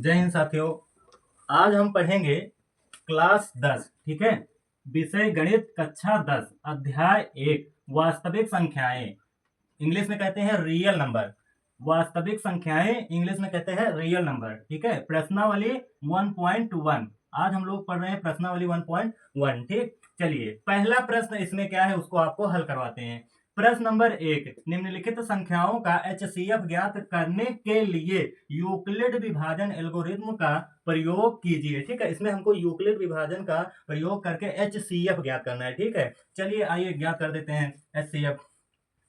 जय हिंद साथियों। आज हम पढ़ेंगे क्लास 10, ठीक है। विषय गणित कक्षा 10 अध्याय 1 वास्तविक संख्याएं, इंग्लिश में कहते हैं रियल नंबर। वास्तविक संख्याएं इंग्लिश में कहते हैं रियल नंबर, ठीक है। प्रश्नावली 1.1 आज हम लोग पढ़ रहे हैं प्रश्नावली 1.1, ठीक। चलिए पहला प्रश्न इसमें क्या है उसको आपको हल करवाते हैं। प्रश्न नंबर 1, निम्नलिखित संख्याओं का एचसीएफ ज्ञात करने के लिए यूक्लिड विभाजन एल्गोरिथ्म का प्रयोग कीजिए, ठीक है। इसमें हमको यूक्लिड विभाजन का प्रयोग करके एचसीएफ ज्ञात करना है, ठीक है। चलिए आइए ज्ञात कर देते हैं एचसीएफ।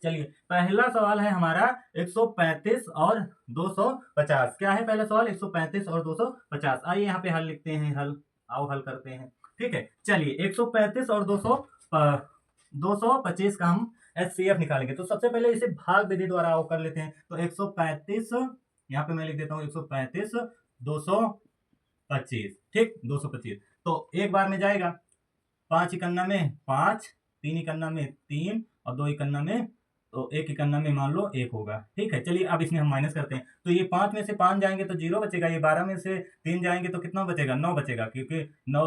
चलिए पहला सवाल है हमारा 135 और 250। क्या है पहला सवाल? 135 और 250। आइए यहाँ पे हल लिखते हैं, आओ हल करते हैं, ठीक है। चलिए 135 और 225 का हम एचसीएफ निकालेंगे। तो सबसे पहले इसे भाग विधि द्वारा आओ कर लेते हैं। तो 135 यहाँ पे मैं लिख देता हूँ 135 225, ठीक। 225 तो एक बार में जाएगा, 5 इकन्ना में 5, 3 इकन्ना में 3 और 2 इकन्ना में, तो 1 इकन्ना में मान लो 1 होगा, ठीक है। चलिए अब इसमें हम माइनस करते हैं। तो ये 5 में से 5 जाएंगे तो 0 बचेगा, ये 12 में से 3 जाएंगे तो कितना बचेगा? 9 बचेगा, क्योंकि 9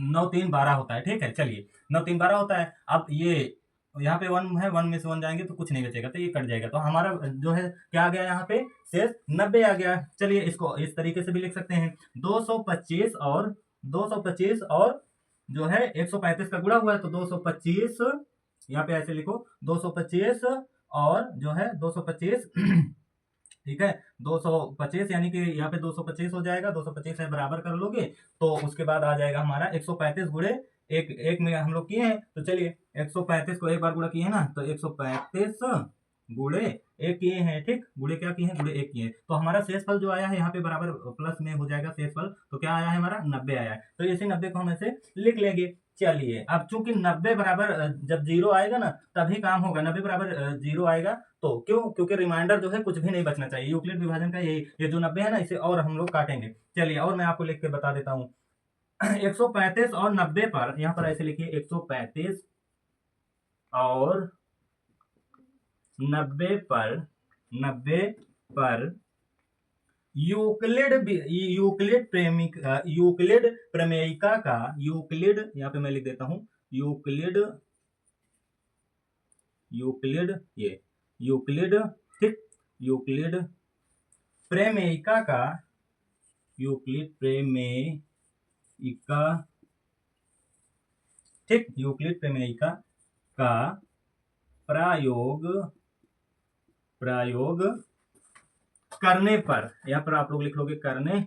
9 3 12 होता है, ठीक है। चलिए 9 3 12 होता है। अब ये यहाँ पे 1 है, 1 में से 1 जाएंगे तो कुछ नहीं बचेगा, तो ये कट जाएगा। तो हमारा जो है क्या आ गया यहाँ पे? शेष 90 आ गया। चलिए इसको इस तरीके से भी लिख सकते हैं, 225 और जो है 135 का गुणा हुआ है, तो 225 यहाँ पे ऐसे लिखो, 225 और जो है 225 ठीक है। 225 यानी कि यहाँ पे 225 हो जाएगा, 225 है बराबर कर लोगे तो उसके बाद आ जाएगा हमारा 135 गुणे एक, एक में हम लोग किए हैं। तो चलिए 135 को एक बार गुणा किए हैं ना, तो 135 गुणे एक किए हैं, ठीक। गुणे क्या किए हैं? गुणे एक किए हैं। तो हमारा शेषफल जो आया है यहाँ पे बराबर प्लस में हो जाएगा शेषफल। तो क्या आया है हमारा? 90 आया है। तो इसी 90 को हम ऐसे लिख लेंगे। चलिए अब चूंकि 90 बराबर जब 0 आएगा ना तभी काम होगा। 90 बराबर 0 आएगा तो क्यों? क्योंकि रिमाइंडर जो है कुछ भी नहीं बचना चाहिए। यूक्लिड विभाजन का ये जो 90 है ना, इसे और हम लोग काटेंगे। चलिए और मैं आपको लिख के बता देता हूँ 135 और 90 पर, यहाँ पर ऐसे लिखिए 135 और 90 पर यूक्लिड प्रमेयिका का, यूक्लिड यहाँ पे मैं लिख देता हूं, यूक्लिड ठीक, यूक्लिड प्रमेयिका का, ठीक, यूक्लिड प्रमेयिका का प्रयोग करने पर, यहाँ पर आप लोग लिख लोगे करने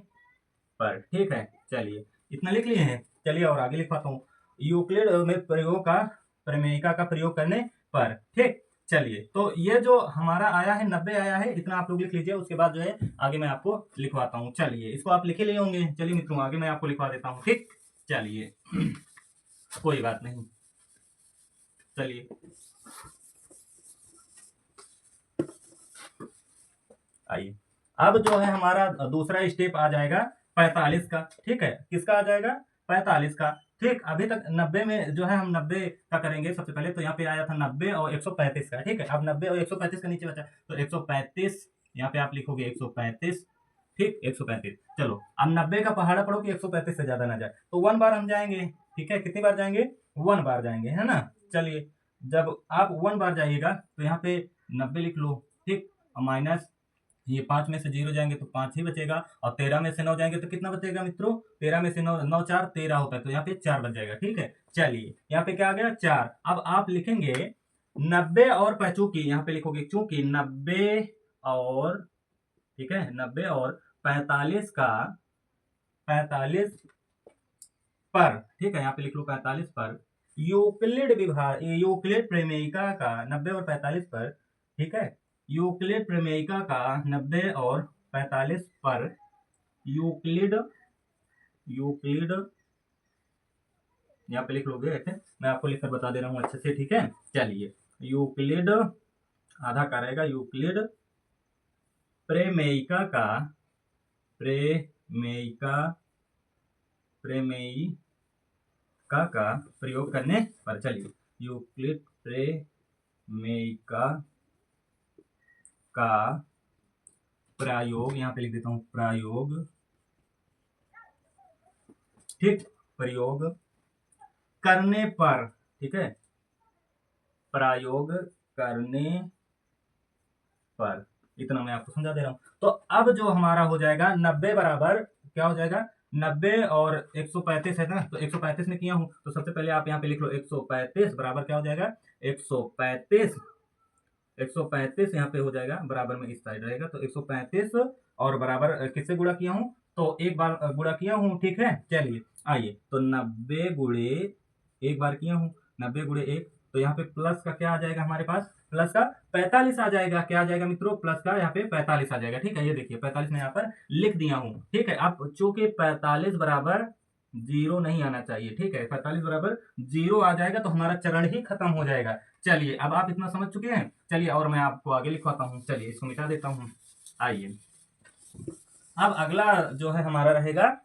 पर, ठीक है। चलिए इतना लिख लिए हैं। चलिए और आगे लिखवाता हूँ, यूक्लिड में प्रमेयिका का प्रयोग करने पर, ठीक। चलिए तो ये जो हमारा आया है 90 आया है, इतना आप लोग लिख लीजिए। उसके बाद जो है आगे मैं आपको लिखवाता हूँ। चलिए इसको आप लिखे लिए होंगे। चलिए मित्रों आगे मैं आपको लिखवा देता हूँ, ठीक। चलिए कोई बात नहीं। चलिए आइए अब जो है हमारा दूसरा स्टेप आ जाएगा 45 का, ठीक है। किसका आ जाएगा? 45 का, ठीक। अभी तक 90 में जो है हम 90 का करेंगे सबसे पहले। तो यहाँ पे आया था 90 और 135 का, ठीक है। अब 90 और 135 का नीचे बचा तो 135, यहाँ पे आप लिखोगे 135, ठीक। 135। चलो अब 90 का पहाड़ा पढ़ो कि 135 से ज्यादा ना जाए। तो 1 बार हम जाएंगे, ठीक है। कितनी बार जाएंगे? 1 बार जाएंगे, है ना। चलिए जब आप 1 बार जाइएगा तो यहाँ पे 90 लिख लो, ठीक। और माइनस ये 5 में से 0 जाएंगे तो 5 ही बचेगा, और 13 में से 9 जाएंगे तो कितना बचेगा मित्रों? 13 में से 9, 9 4 13 होता है, तो यहाँ पे 4 बच जाएगा, ठीक है। चलिए यहाँ पे क्या आ गया? 4। अब आप लिखेंगे 90 और चूंकि यहाँ पे लिखोगे चूंकि 90 और, ठीक है, 90 और 45 का, 45 पर, ठीक है, यहाँ पे लिख लो 45 पर यूक्लिड प्रमेयिका का 90 और 45 पर, ठीक है। यूक्लिड प्रमेयिका का 90 और 45 पर यूक्लिड यहाँ पे लिख लोगे ऐसे, मैं आपको लिखकर बता दे रहा हूँ अच्छे से, ठीक है। चलिए यूक्लिड आधा का रहेगा, यूक्लिड प्रमेयिका का प्रयोग करने पर, चलिए यूक्लिड प्रमेयिका का प्रयोग, यहाँ पे लिख देता हूँ प्रयोग, ठीक, प्रयोग करने पर, ठीक है, प्रयोग करने पर, इतना मैं आपको समझा दे रहा हूं। तो अब जो हमारा हो जाएगा 90 बराबर क्या हो जाएगा, 90 और 135 है ना, तो 135 में किया हूं, तो सबसे पहले आप यहाँ पे लिख लो 135 बराबर क्या हो जाएगा, 135, 135 यहाँ पे हो जाएगा, बराबर में इस साइड रहेगा, तो 135 और बराबर किससे गुणा किया हूं, तो एक बार गुणा किया हूं, ठीक है। चलिए आइए, तो 90 गुणे एक बार किया हूं, 90 गुणे एक, तो यहाँ पे प्लस का क्या आ जाएगा हमारे पास, प्लस का 45 आ जाएगा, क्या आ जाएगा मित्रों, प्लस का यहाँ पे 45 आ जाएगा, ठीक है। ये देखिए 45 में यहाँ पर लिख दिया हूं, ठीक है। अब चूंकि 45 बराबर जीरो नहीं आना चाहिए, ठीक है, 45 बराबर जीरो आ जाएगा तो हमारा चरण ही खत्म हो जाएगा। चलिए अब आप इतना समझ चुके हैं, चलिए और मैं आपको आगे लिखवाता हूँ, चलिए इसको मिटा देता हूँ। आइए अब अगला जो है हमारा रहेगा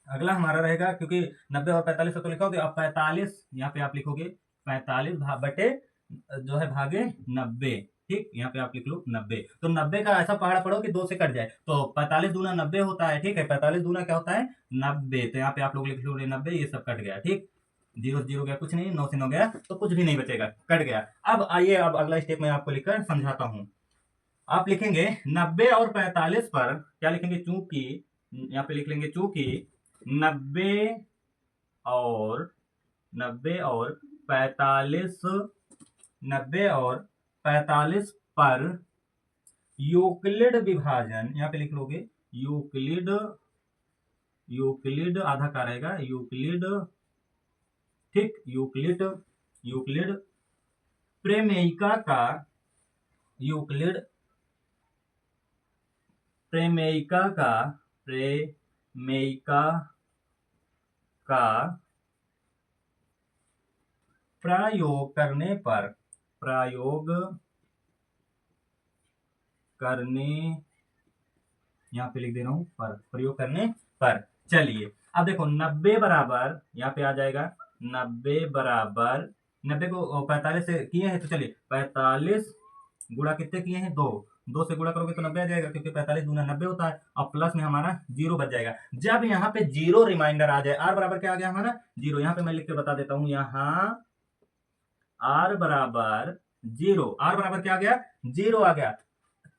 अगला हमारा रहेगा, क्योंकि 90 और 45 तो लिखोगे, अब 45 यहाँ पे आप लिखोगे 45 बटे जो है भागे 90, ठीक, यहाँ पे आप लिख लो 90, तो 90 का ऐसा पहाड़ पड़ो कि 2 से कट जाए, तो 45 दूना 90 होता है, ठीक है, 45 दूना क्या होता है 90, तो यहाँ पे आप लोग लिख लो 90, ये सब कट गया, ठीक, जीरो जीरो गया कुछ नहीं, 9 से 9 गया तो कुछ भी नहीं बचेगा, कट गया। अब आइए, अब अगला स्टेप मैं आपको लिखकर समझाता हूँ। आप लिखेंगे 90 और 45 पर क्या लिखेंगे, चूंकि यहाँ पे लिख लेंगे चूंकि 90 और 45 90 और 45 पर यूक्लिड विभाजन, यहाँ पे लिख लोगे यूक्लिड, यूक्लिड आधा का रहेगा यूक्लिड, ठीक, यूक्लिड, यूक्लिड प्रमेयिका का, यूक्लिड प्रमेयिका का, प्रमेयिका का प्रयोग करने पर, प्रयोग करने, यहाँ पे लिख दे रहा हूं पर, प्रयोग करने पर। चलिए अब देखो 90 बराबर यहाँ पे आ जाएगा, 90 बराबर 90 को 45 से किए हैं, तो चलिए 45 गुणा कितने किए हैं, 2, 2 से गुणा करोगे तो 90 आ जाएगा, क्योंकि 45 दूना 90 होता है, और प्लस में हमारा जीरो बच जाएगा। जब यहाँ पे जीरो रिमाइंडर आ जाए, आर बराबर क्या आ गया हमारा जीरो, यहाँ पे मैं लिख के बता देता हूँ, यहाँ आर बराबर जीरो, आर बराबर क्या आ गया जीरो आ गया।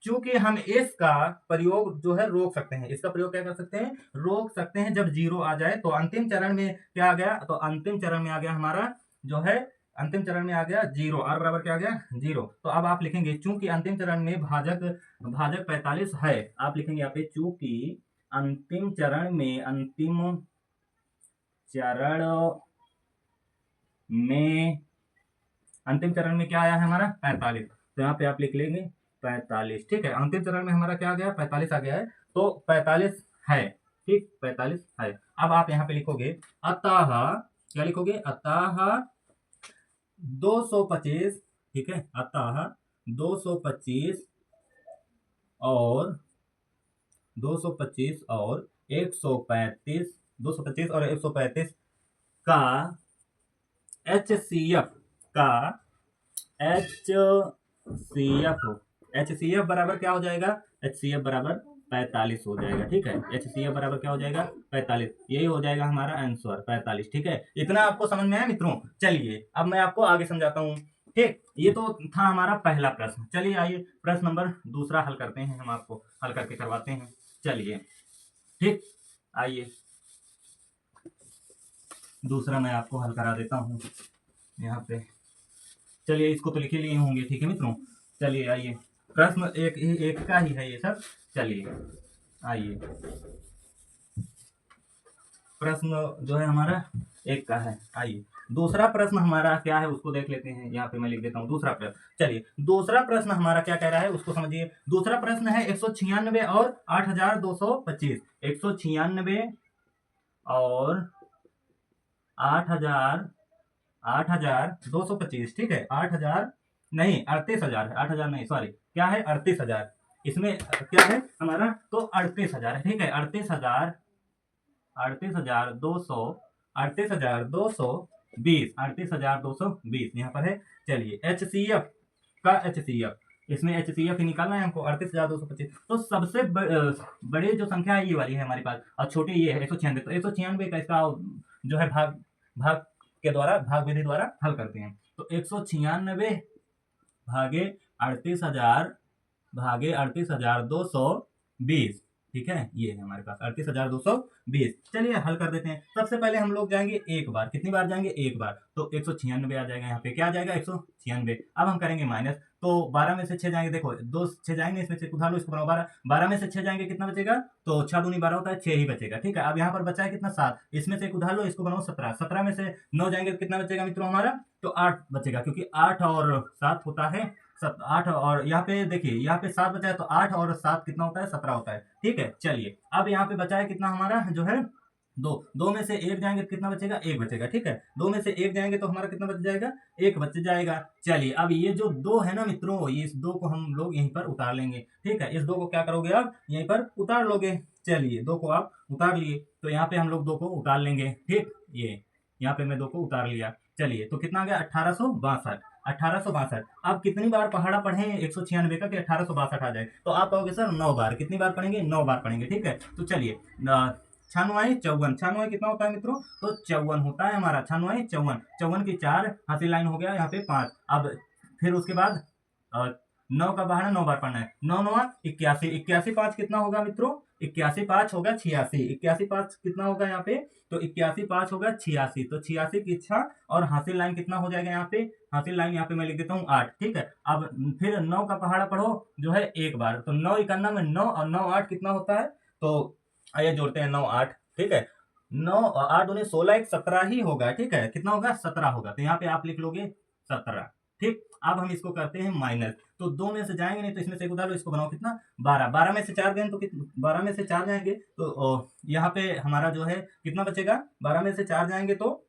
चूंकि हम इसका प्रयोग जो है रोक सकते हैं, इसका प्रयोग क्या कर सकते हैं, रोक सकते हैं जब जीरो आ जाए, तो अंतिम चरण में क्या आ गया, तो अंतिम चरण में आ गया हमारा जो है, अंतिम चरण में आ गया जीरो, आर बराबर क्या आ गया जीरो। तो अब आप लिखेंगे चूंकि अंतिम चरण में भाजक भाजक 45 है, आप लिखेंगे यहाँ पे चूंकि अंतिम चरण में, अंतिम चरण में, अंतिम चरण में क्या आया है हमारा 45, तो यहाँ पे आप लिख लेंगे 45, ठीक है, अंतिम चरण में हमारा क्या आ गया 45 आ गया है, तो 45 है, ठीक, 45 है। अब आप यहाँ पे लिखोगे अतः, क्या लिखोगे, अतः 225, ठीक है, अतः 225 और 225 और 135, 225 और 135 का HCF, का HCF बराबर क्या हो जाएगा, HCF बराबर 45 हो जाएगा, ठीक है, HCF बराबर क्या हो जाएगा 45, यही हो जाएगा हमारा आंसर 45, ठीक है। इतना आपको समझ में आया मित्रों। चलिए अब मैं आपको आगे समझाता हूँ, ठीक, ये तो था हमारा पहला प्रश्न। चलिए आइए प्रश्न नंबर दूसरा हल करते हैं, हम आपको हल करके करवाते हैं, चलिए, ठीक, आइए दूसरा मैं आपको हल करा देता हूँ यहाँ पे। चलिए इसको तो लिख ही लिए होंगे, ठीक है मित्रों। चलिए आइए, प्रश्न एक का ही है ये सब। चलिए आइए, प्रश्न जो है हमारा एक का है। आइए दूसरा प्रश्न हमारा क्या है उसको देख लेते हैं, यहाँ पे मैं लिख देता हूँ दूसरा प्रश्न। चलिए दूसरा प्रश्न हमारा क्या कह रहा है उसको समझिए। दूसरा प्रश्न है 196 और 8225, 196 और 8225, ठीक है, 8000 नहीं 38,000 है, 8,000 नहीं, सॉरी, क्या है 38,000, इसमें क्या है हमारा, तो 38,000 है, ठीक है, 38,000, 38,200, 38,220, 38,220 यहाँ पर है। चलिए HCF का HCF, इसमें HCF ही निकालना है हमको 38,225। तो सबसे बड़ी जो संख्या है ये वाली है हमारे पास, और छोटी ये है 196। तो 196 का इसका जो है भाग भाग के द्वारा, भाग विधि द्वारा हल करते हैं। तो 196 भागे 38,000 भागे 38,220, ठीक है, ये है हमारे पास 38,220। चलिए हल कर देते हैं। सबसे पहले हम लोग जाएंगे एक बार, कितनी बार जाएंगे, एक बार, तो 196 आ जाएगा, यहाँ पे क्या आ जाएगा 196। अब हम करेंगे माइनस, तो 12 में से 6 जाएंगे, देखो 2 6 जाएंगे, इसमें से उठा लो, इसको बनाओ 12, 12 में से 6 जाएंगे कितना बचेगा, तो 6 दूनी 12 होता है, 6 ही बचेगा, ठीक है। अब यहाँ पर बचा है कितना 7, इसमें से एक उठा लो, इसको बनाओ 17, 17 में से 9 जाएंगे तो कितना बचेगा मित्रों हमारा, तो 8 बचेगा, क्योंकि 8 और 7 होता है 8, और यहाँ पे देखिए यहाँ पे 7 बचा है, तो 8 और 7 कितना होता है, 17 होता है, ठीक है। चलिए अब यहाँ पे बचा है कितना हमारा जो है 2, 2 में से 1 जाएंगे तो कितना बचेगा, 1 बचेगा, ठीक है। 2 में से 1 जाएंगे तो हमारा कितना बच जाएगा, 1 बच जाएगा। चलिए अब ये जो 2 है ना मित्रों, ये इस 2 को हम लोग यहीं पर उतार लेंगे, ठीक है। इस 2 को क्या करोगे आप, यहीं पर उतार लोगे। चलिए 2 को आप उतार लिए, तो यहाँ पे हम लोग 2 को उतार लेंगे, ठीक, ये यहाँ पे मैं 2 को उतार लिया। चलिए तो कितना आ गया 1862, 1862। अब कितनी बार पहाड़ा पढ़े 196 का कि 1862 आ जाए, तो आप कहोगे सर 9 बार, कितनी बार पढ़ेंगे, 9 बार पढ़ेंगे, ठीक है। तो चलिए 96 54, 96 कितना होता है मित्रों, तो 54 होता है हमारा, 96 54, 54 की 4 हासिल लाइन हो गया, यहाँ पे 5। अब फिर उसके बाद 9 का पहाड़ा 9 बार पढ़ना है, 9 9 81, 81 5 कितना होगा मित्रों, 81 5 होगा 86, 81 5 कितना होगा यहाँ पे, तो 81 5 होगा 86, तो 86 की इच्छा, और हासिल लाइन कितना हो जाएगा यहाँ पे, हासिल लाइन यहाँ पे मैं लिख देता हूँ 8, ठीक है। अब फिर 9 का पहाड़ा पढ़ो जो है एक बार, तो 9 इकन्ना में 9 और 9 8 कितना होता है, तो आइए जोड़ते हैं 9 8, ठीक है। 9 और 8 दूनी 16, 1 17 ही होगा, ठीक है, कितना होगा 17 होगा, तो यहाँ पे आप लिख लोगे 17, ठीक। अब हम इसको करते हैं माइनस, तो 2 में से जाएंगे नहीं, तो इसमें से एक उधार लो, इसको बनाओ कितना 12, 12 में से 4 गए तो कितना, 12 में से 4 जाएंगे तो यहाँ पे हमारा जो है कितना बचेगा, 12 में से 4 जाएंगे तो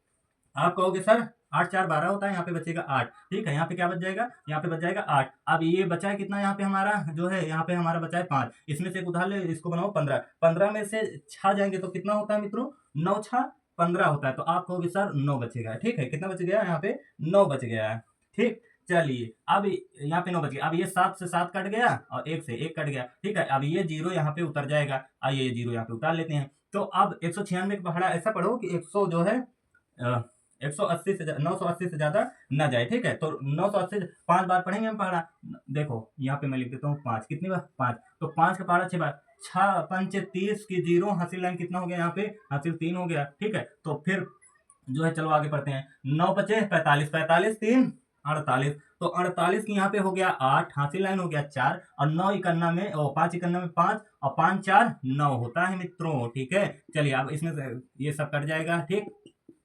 आप कहोगे सर 8 4 12 होता है, यहाँ पे बचेगा 8, ठीक है। यहाँ पे क्या बच जाएगा, यहाँ पे बच जाएगा 8। अब ये बचा है कितना, यहाँ पे हमारा जो है, यहाँ पे हमारा बचा है 5, इसमें से एक उधार ले, इसको बनाओ 15, 15 में से 6 जाएंगे तो कितना होता है मित्रों, 9 6 15 होता है, तो आप कहोगे सर 9 बच गया, ठीक है। कितना बच गया, यहाँ पे 9 बच गया है, ठीक। चलिए अब यहाँ पे 9 बच गया, अब ये 7 से 7 कट गया और 1 से 1 कट गया, ठीक है। अब ये 0 यहाँ पे उतर जाएगा, आइए ये 0 यहाँ पे उतार लेते हैं। तो अब 196 का पहाड़ा ऐसा पढ़ो कि 100 जो है 180 से 980 से ज्यादा ना जाए, ठीक है। तो 980 5 बार पढ़ेंगे हम पहाड़ा, देखो यहाँ पे मैं लिख देता हूँ 5, कितनी बार 5, तो 5 का पहाड़ा 6 बार, 6 5 30 की 0, हासिल लाइन कितना हो गया, यहाँ पे हासिल 3 हो गया, ठीक है। तो फिर जो है चलो आगे पढ़ते हैं, 9 5 45, 45 3 48, तो 48 की यहाँ पे हो गया 8, हासिल लाइन हो गया 4, और 9 इकन्ना में 5 इकन्ना में 5, और 5 4 9 होता है मित्रों, ठीक है। चलिए अब इसमें से ये सब कट जाएगा, ठीक,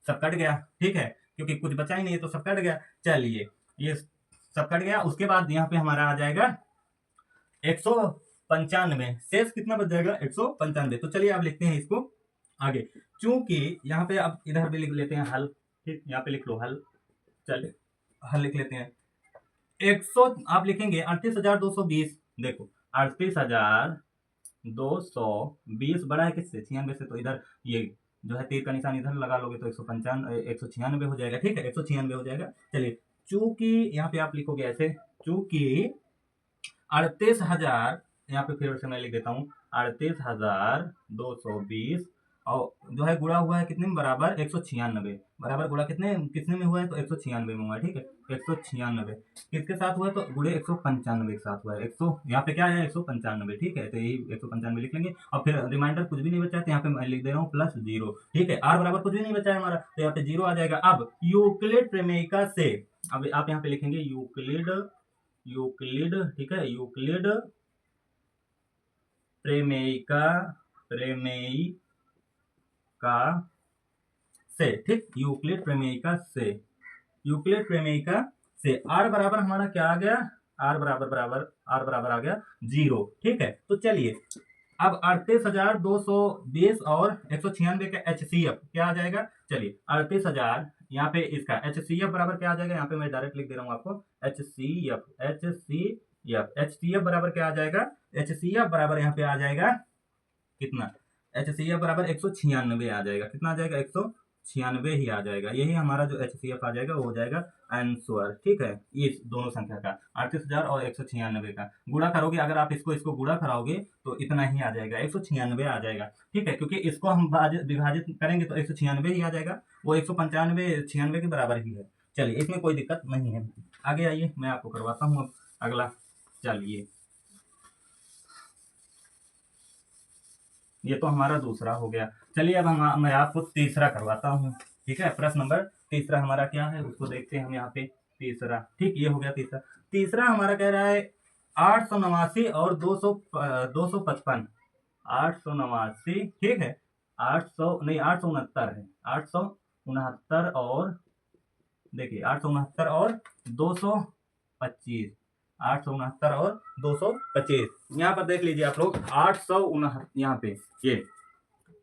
सब कट गया, ठीक है, क्योंकि कुछ बचा ही नहीं है तो सब कट गया। चलिए ये सब कट गया, उसके बाद यहाँ पे हमारा आ जाएगा 195, शेष कितना बच जाएगा 195। तो चलिए आप लिखते हैं इसको आगे, चूंकि यहाँ पे अब इधर भी लिख लेते हैं हल, ठीक, यहाँ पे लिख लो हल, चलिए हल लिख लेते हैं। 100 आप लिखेंगे 38,220, देखो 38,220 बड़ा है किससे, 96 से, तो इधर ये जो है तीर का निशान इधर लगा लोगे तो 196 हो जाएगा, ठीक है, 196 हो जाएगा। चलिए चूंकि यहाँ पे आप लिखोगे ऐसे, चूंकि 38,000, यहाँ पे फिर से मैं लिख देता हूँ 38,220, और जो है गुणा हुआ है कितने में, बराबर 196, बराबर गुणा कितने कितने में हुआ है, तो 196 में हुआ है, ठीक है। 196 किसके साथ हुआ है, तो गुणे 195 के साथ हुआ है, 100 यहाँ पे क्या है 195, ठीक है, तो यही 195 लिख लेंगे। और फिर रिमाइंडर कुछ भी नहीं बचा है, तो यहाँ पे मैं लिख दे रहा हूँ +0, ठीक है। r बराबर कुछ भी नहीं बचा है हमारा, तो यहाँ पे 0 आ जाएगा। अब यूक्लिड प्रमेयिका से, अब आप यहाँ पे लिखेंगे यूक्लिड, यूक्लिड, ठीक है, यूक्लिड प्रमेयिका, प्रमेयिका से, ठीक, यूक्लिड प्रमेयिका से, यूक्लिड प्रमेयिका से r बराबर हमारा क्या आ गया, r बराबर आ गया 0, ठीक है। तो चलिए अब 38,220 और 196 का HCF क्या आ जाएगा, चलिए 38,000 यहाँ पे इसका HCF बराबर क्या आ जाएगा, यहाँ पे मैं डायरेक्ट लिख दे रहा हूँ आपको, HCF बराबर क्या आ जाएगा, HCF बराबर यहाँ पे आ जाएगा कितना, HCF बराबर 196 आ जाएगा, कितना आ जाएगा 96 ही आ जाएगा। यही हमारा जो HCF आ जाएगा वो हो जाएगा आंसर। ठीक है, ये दोनों संख्या का 38,000 और 196 का गुणा करोगे, अगर आप इसको इसको गुणा कराओगे तो इतना ही आ जाएगा, 196 आ जाएगा। ठीक है, क्योंकि इसको हम विभाजित करेंगे तो 196 ही आ जाएगा, वो 195 96 के बराबर ही है। चलिए, इसमें कोई दिक्कत नहीं है। आगे आइए, मैं आपको करवाता हूँ अब अगला। चलिए, ये तो हमारा दूसरा हो गया। चलिए, अब मैं आपको तीसरा करवाता हूँ। ठीक है, प्रश्न नंबर तीसरा हमारा क्या है उसको देखते हैं हम यहाँ पे। तीसरा, ठीक, ये हो गया तीसरा। तीसरा हमारा कह रहा है 889 और 255। 889, ठीक है, 800 नहीं, 869 है, 869 और देखिए 869 और 225, 869 और 225। यहाँ पर देख लीजिए आप लोग, 869 यहाँ पे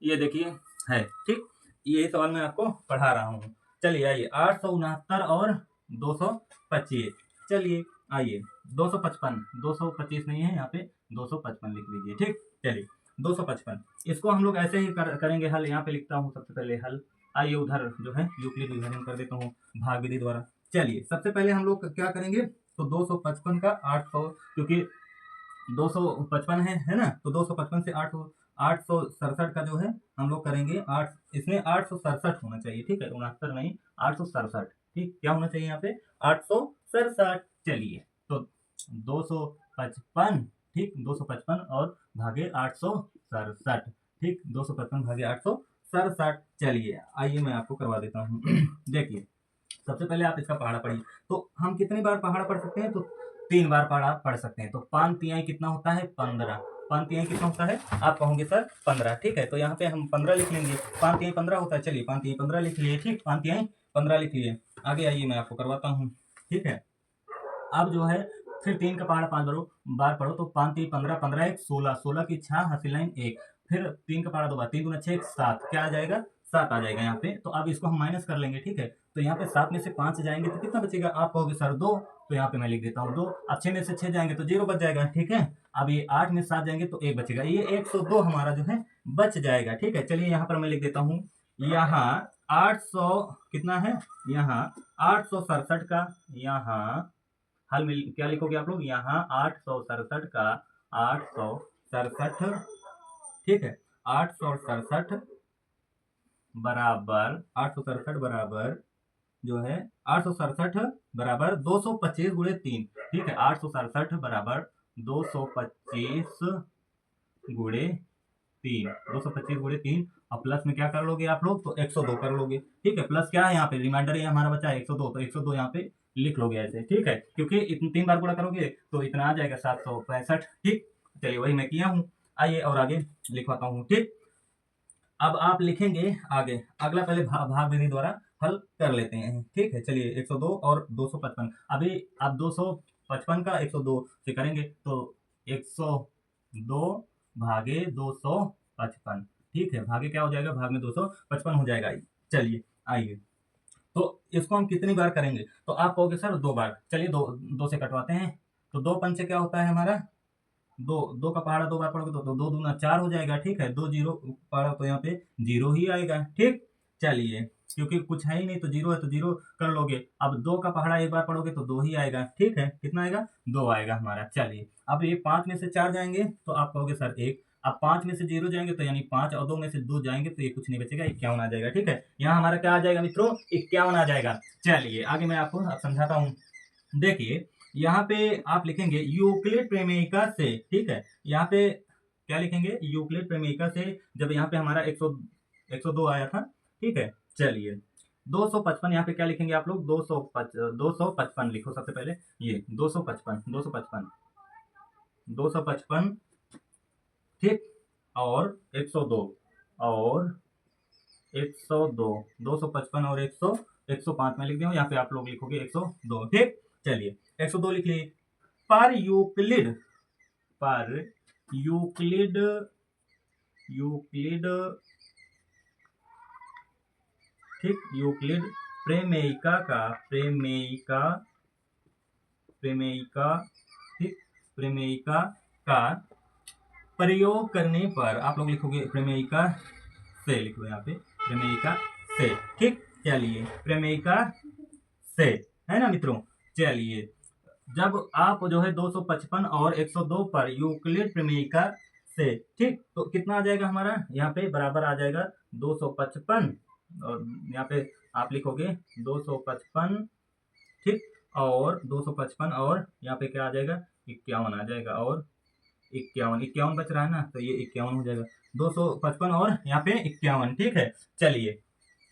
ये देखिए है। ठीक, ये सवाल मैं आपको पढ़ा रहा हूँ। चलिए आइए, 869 और 225। चलिए आइए, 255, 225 नहीं है यहाँ पे, 255 लिख लीजिए। ठीक, चलिए 255, इसको हम लोग ऐसे ही करेंगे हल। यहाँ पे लिखता हूँ सबसे पहले हल। आइए, उधर जो है यूक्लिड विभाजन कर देता हूँ भाग विधि द्वारा। चलिए, सबसे पहले हम लोग क्या करेंगे, तो 255 का 800, क्योंकि 255 है ना, तो 255 से 867 का जो है हम लोग करेंगे 8, इसमें 867 होना चाहिए। ठीक है, 69 नहीं, 867। ठीक, क्या होना चाहिए यहाँ पे, 867। चलिए, तो 255, ठीक, 255 और भागे 867। ठीक, 255 भागे 867। चलिए आइए, मैं आपको करवा देता हूँ। देखिए, सबसे पहले आप इसका पहाड़ा पढ़िए। तो हम कितनी बार पहाड़ा पढ़ सकते हैं, तो 3 बार पहाड़ा पढ़ सकते हैं। तो 5 तिहाई कितना होता है, 15। 5 तिहाई कितना होता है, आप कहोगे सर 15। ठीक है, तो यहाँ पे हम 15 लिख लेंगे। 5 तिहाई 15 होता है। चलिए, 5 तिहाई 15 लिख लिए। ठीक, 5 तिहाई 15 लिख लिए। आगे आइए, मैं आपको करवाता हूँ। ठीक है, अब जो है फिर 3 का पहाड़ा 5 बार पढ़ो, तो 5 3 15, 15 1 16, 16 की 6 हासिल लाइन 1, फिर 3 का पहाड़ा 2 बार, 3 दूना 6 7, क्या आ जाएगा, 7 आ जाएगा यहाँ पे। तो अब इसको हम माइनस कर लेंगे। ठीक है, तो यहाँ पे 7 में से 5 जाएंगे तो कितना बचेगा, आप कहोगे सर 2, तो यहाँ पे मैं लिख देता हूँ 2। अब 6 में से 6 जाएंगे तो 0 बच जाएगा। ठीक है, अब ये 8 में 7 जाएंगे तो 1 बचेगा, ये 102 हमारा जो है बच जाएगा। ठीक है, चलिए यहाँ पर मैं लिख देता हूँ, यहाँ 800 कितना है, यहाँ 867 का, यहाँ हल मिल क्या लिखोगे आप लोग, यहाँ 867 का 867। ठीक है, 867 बराबर 867 बराबर जो है 867 बराबर 225 गुणे 3। ठीक है, 867 बराबर 225 गुणे 3, 225 गुणे 3, और प्लस में क्या कर लोगे आप लोग, तो 102 कर लोगे। ठीक है, प्लस क्या है यहाँ पे, रिमाइंडर ये हमारा बचा है 102, तो 102 यहाँ पे लिख लोगे ऐसे। ठीक है, क्योंकि इतने 3 बार गुणा करोगे तो इतना आ जाएगा 765। ठीक, चलिए वही मैं किया हूँ। आइए और आगे लिखवाता हूँ। ठीक, अब आप लिखेंगे आगे, अगला पहले भाग विधि द्वारा हल कर लेते हैं। ठीक है, चलिए 102 और 255, अभी आप 255 का 102 से करेंगे तो 102 भागे 255। ठीक है, भागे क्या हो जाएगा, भाग में 255 हो जाएगा। चलिए आइए, तो इसको हम कितनी बार करेंगे, तो आप कहोगे सर 2 बार। चलिए, 2 से कटवाते हैं, तो 2 पंचे क्या होता है हमारा, 2 का पहाड़ा 2 बार पढ़ोगे तो 2 दूना 4 हो जाएगा। ठीक है, 2 जीरो पढ़ा तो यहाँ पे 0 ही आएगा। ठीक, चलिए, क्योंकि कुछ है ही नहीं तो 0 है तो 0 कर लोगे। अब 2 का पहाड़ा 1 बार पढ़ोगे तो 2 ही आएगा। ठीक है, कितना आएगा, 2 आएगा हमारा। चलिए, अब ये 5 में से 4 जाएंगे तो आप कहोगे सर 1। अब 5 में से 0 जाएंगे तो यानी 5, और 2 में से 2 जाएंगे तो ये कुछ नहीं बचेगा, 51 आ जाएगा। ठीक है, यहाँ हमारा क्या आ जाएगा मित्रों, 51 आ जाएगा। चलिए आगे मैं आपको अब समझाता हूँ। देखिए, यहाँ पे आप लिखेंगे यूक्लिड प्रमेयिका से। ठीक है, यहाँ पे क्या लिखेंगे, यूक्लिड प्रमेयिका से, जब यहाँ पे हमारा 102 आया था। ठीक है, चलिए 255 यहाँ पे क्या लिखेंगे आप लोग, 255 लिखो सबसे पहले, ये 255 255 255। ठीक, और 102 और 102, 255 और 105 में लिख दिया हूँ, यहाँ पे आप लोग लिखोगे 102। ठीक, चलिए 102 लिख लिए। पर यूक्लिड, पर यूक्लिड यूक्लिड ठीक, यूक्लिड प्रमेयिका का, प्रमेयिका ठीक, प्रमेयिका का प्रयोग करने पर, आप लोग लिखोगे प्रमेयिका से, लिखो यहाँ पे प्रमेयिका से, ठीक। चलिए प्रमेयिका से, है ना मित्रों। चलिए जब आप जो है 255 और 102 पर यूक्लिड प्रमेयिका से, ठीक, तो कितना आ जाएगा हमारा, यहाँ पे बराबर आ जाएगा 255, और यहाँ पे आप लिखोगे 255, ठीक, और 255 और यहाँ पे क्या आ जाएगा 51 आ जाएगा, और 51 बच रहा है ना, तो ये 51 हो जाएगा, 255 और यहाँ पे 51, ठीक है। चलिए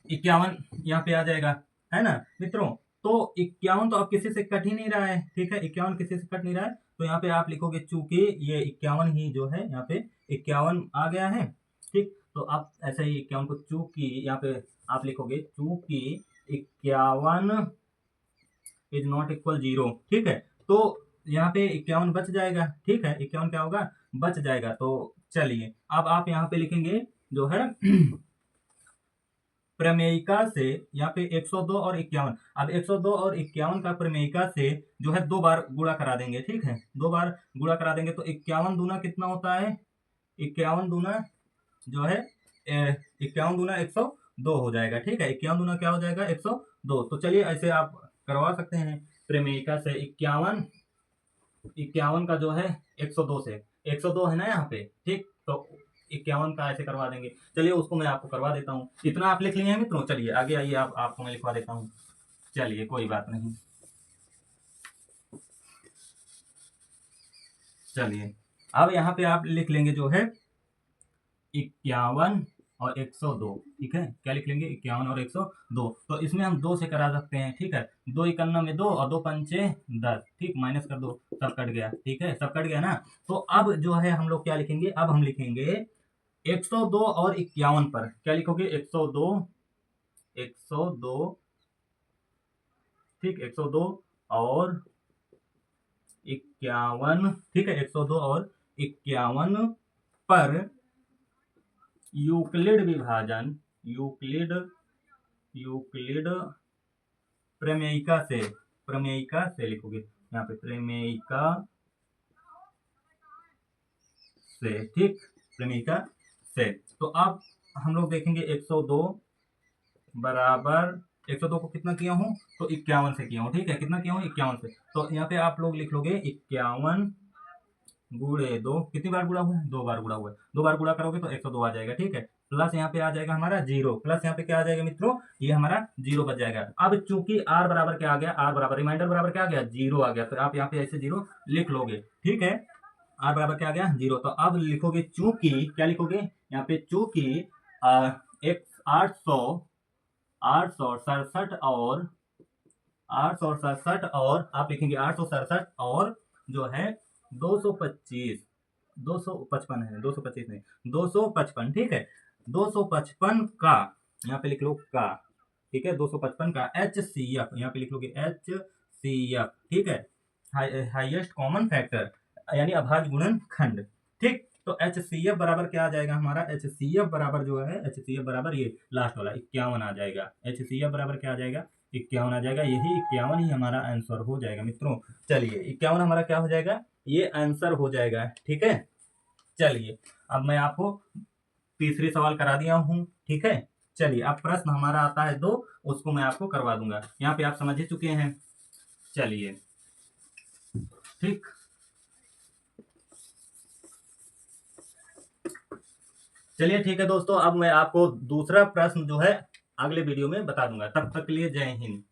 51 यहाँ पे आ जाएगा, है ना मित्रों। तो 51 तो अब किसी से कट ही नहीं रहा है, ठीक है, 51 किसी से कट नहीं रहा है, तो यहाँ पे आप लिखोगे चूंकि ये 51 ही जो है यहाँ पे 51 आ गया है, ठीक। तो आप ऐसे ही 51 को चूंकि यहाँ पे आप लिखोगे चूंकि 51 इज नॉट इक्वल 0, ठीक है। तो यहाँ पे 51 बच जाएगा, ठीक है, 51 क्या होगा, बच जाएगा। तो चलिए अब आप यहाँ पे लिखेंगे जो है प्रमेयिका से, यहाँ पे 102 और 51, अब 102 और 51 का प्रमेयिका से जो है 2 बार गुणा करा देंगे, ठीक है, 2 बार गुणा करा देंगे, तो 51 दूना कितना होता है, 51 दूना जो है 51 दूना 102 हो जाएगा, ठीक है, 51 दूना क्या हो जाएगा 102। तो चलिए ऐसे आप करवा सकते हैं प्रमेयिका से 51 का जो है 102 से, 102 है ना यहाँ पे, ठीक, तो 51 का ऐसे करवा देंगे। चलिए उसको मैं आपको करवा देता हूँ, इतना आप लिख लिए हैं मित्रों। चलिए आगे आइए, आपको मैं लिखवा देता हूँ। चलिए कोई बात नहीं, चलिए अब यहाँ पे आप लिख लेंगे जो है 51 और 102, ठीक है, क्या लिख लेंगे 51 और 102। तो इसमें हम 2 से करा सकते हैं, ठीक है, 2 51 में 2 और 2 पंचे 10, ठीक, माइनस कर दो, सब कट गया, ठीक है, सब कट गया ना। तो अब जो है हम लोग क्या लिखेंगे, अब हम लिखेंगे 102 और 51 पर, क्या लिखोगे 102, 102, ठीक, 102 और 51, ठीक है, 102 और 51 पर यूक्लिड विभाजन, यूक्लिड प्रमेयिका से लिखोगे यहाँ पे प्रमेयिका से, ठीक, प्रमेयिका से। तो अब हम लोग देखेंगे 102 बराबर 102 को कितना किया हूँ, तो 51 से किया हूँ, ठीक है, कितना किया हूँ 51 से। तो यहाँ पे आप लोग लिख लोगे 51 गुणे 2, कितनी बार गुणा हुआ है, 2 बार गुणा हुआ है, 2 बार गुणा करोगे तो 102 आ जाएगा, ठीक है, प्लस यहाँ पे आ जाएगा हमारा 0, प्लस यहाँ पे क्या आ जाएगा मित्रों, ये हमारा 0 बच जाएगा। अब चूंकि r बराबर क्या आ गया, r बराबर रिमाइंडर बराबर क्या आ गया 0 आ गया, तो आप यहाँ पे ऐसे 0 लिख लोगे, ठीक है, r बराबर क्या आ गया 0। तो अब लिखोगे चूंकि, क्या लिखोगे यहाँ पे चूंकि एक 867 और आप लिखेंगे 867 और जो है 225, 255 है, 225 नहीं, 255, ठीक है, 255 का यहाँ पे लिख लो का, ठीक है, 255 का HCF, यहाँ पे लिख लोगे HCF, ठीक है, हाईएस्ट कॉमन फैक्टर यानी अभाज्य गुणनखंड, ठीक। तो HCF बराबर क्या आ जाएगा हमारा, HCF बराबर जो है, HCF बराबर ये लास्ट वाला 51 आ जाएगा, HCF बराबर क्या आ जाएगा 51 आ जाएगा, यही 51 ही हमारा आंसर हो जाएगा मित्रों। चलिए 51 हमारा क्या हो जाएगा, ये आंसर हो जाएगा, ठीक है। चलिए अब मैं आपको तीसरी सवाल करा दिया हूँ, ठीक है। चलिए अब प्रश्न हमारा आता है 2, उसको मैं आपको करवा दूंगा, यहाँ पे आप समझ ही चुके हैं। चलिए ठीक, चलिए ठीक है दोस्तों, अब मैं आपको दूसरा प्रश्न जो है अगले वीडियो में बता दूंगा। तब तक के लिए जय हिंद।